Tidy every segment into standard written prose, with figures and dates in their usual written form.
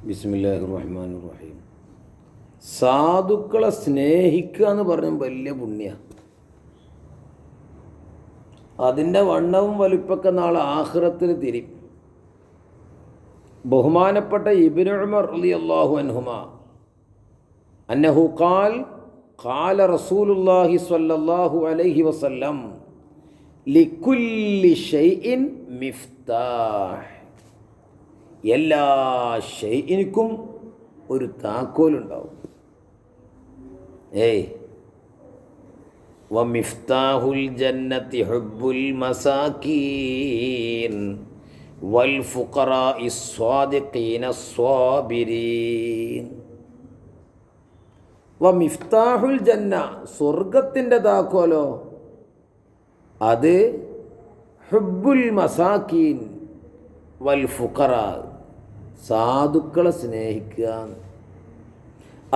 ബിസ്മില്ലാഹിർ റഹ്മാനിർ റഹീം. സാധുക്കളെ സ്നേഹിക്കുക എന്ന് പറഞ്ഞാൽ വലിയ പുണ്യ. അതിൻ്റെ വണ്ണവും വലിപ്പൊക്കെ നാളെ ആഖിറത്തിൽ തിരിയും. ബഹുമാനപ്പെട്ട ഇബ്നു ഉമർ റളിയല്ലാഹു അൻഹുമാ അന്നഹു ഖാല റസൂലുള്ളാഹി സ്വല്ലല്ലാഹു അലൈഹി വസല്ലം ലികുല്ലി ഷൈഇൻ മിഫ്താഹ്. എല്ലാ ഷൈഇനും ഒരു താക്കോലുണ്ടാവും. വമിഫ്താഹുൽ ജന്നത്തി ഹുബ്ബുൽ മസാകീൻ വൽ ഫുഖറാഇ സ്വാദിഖീന സ്വാബിരീൻ. വമിഫ്താഹുൽ ജന്ന, സ്വർഗത്തിൻ്റെ താക്കോലോ അത് ഹുബ്ബുൽ മസാകീൻ വൽ ഫുഖറാ, സാധുക്കളെ സ്നേഹിക്കുക.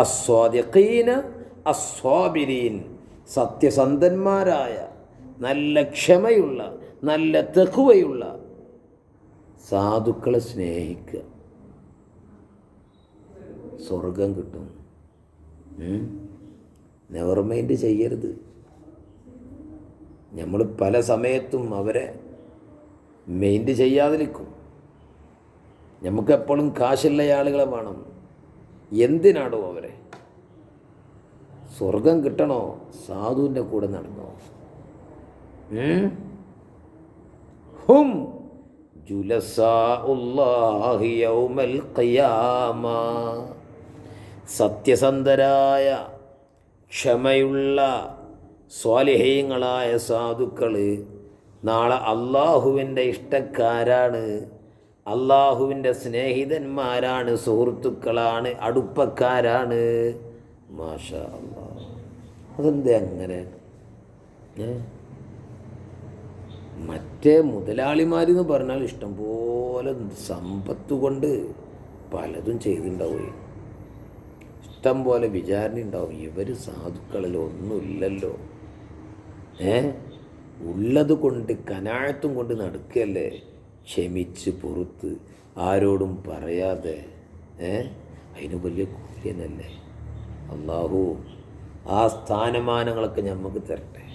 അസ്വാദിഖീന അസ്വാബിരീൻ, സത്യസന്ധന്മാരായ നല്ല ക്ഷമയുള്ള നല്ല തഖ്വയുള്ള സാധുക്കളെ സ്നേഹിക്കുക. സ്വർഗം കിട്ടും. നെവർ മൈൻഡ് ചെയ്യരുത്. നമ്മൾ പല സമയത്തും അവരെ മൈൻഡ് ചെയ്യാതിരിക്കും. നമുക്കെപ്പോഴും കാശുള്ള ആളുകളെ വേണം. എന്തിനാടോ അവരെ? സ്വർഗം കിട്ടണോ? സാധുവിൻ്റെ കൂടെ നടന്നോ. ഹും ജുലസാഉല്ലാഹി യൗമൽ ഖിയാമ, സത്യസന്ധരായ ക്ഷമയുള്ള സ്വാലിഹീങ്ങളായ സാധുക്കൾ നാളെ അള്ളാഹുവിൻ്റെ ഇഷ്ടക്കാരാണ്, അള്ളാഹുവിൻ്റെ സ്നേഹിതന്മാരാണ്, സുഹൃത്തുക്കളാണ്, അടുപ്പക്കാരാണ്. മാഷാ അല്ലാഹ്. അതെന്താ അങ്ങനെ? മറ്റേ മുതലാളിമാരെന്ന് പറഞ്ഞാൽ ഇഷ്ടംപോലെ സമ്പത്ത് കൊണ്ട് പലതും ചെയ്തിട്ടുണ്ടാവുകയും ഇഷ്ടം പോലെ വിചാരണ ഉണ്ടാവും. ഇവർ സാധുക്കളിൽ ഒന്നുമില്ലല്ലോ. ഉള്ളത് കൊണ്ട് കനാഴത്തും കൊണ്ട് നടക്കുകയല്ലേ, ക്ഷമിച്ച് പുറത്ത് ആരോടും പറയാതെ. അതിന് വലിയ കൂലിയനല്ലേ. അള്ളാഹു ആ സ്ഥാനമാനങ്ങളൊക്കെ നമുക്ക് തരട്ടെ.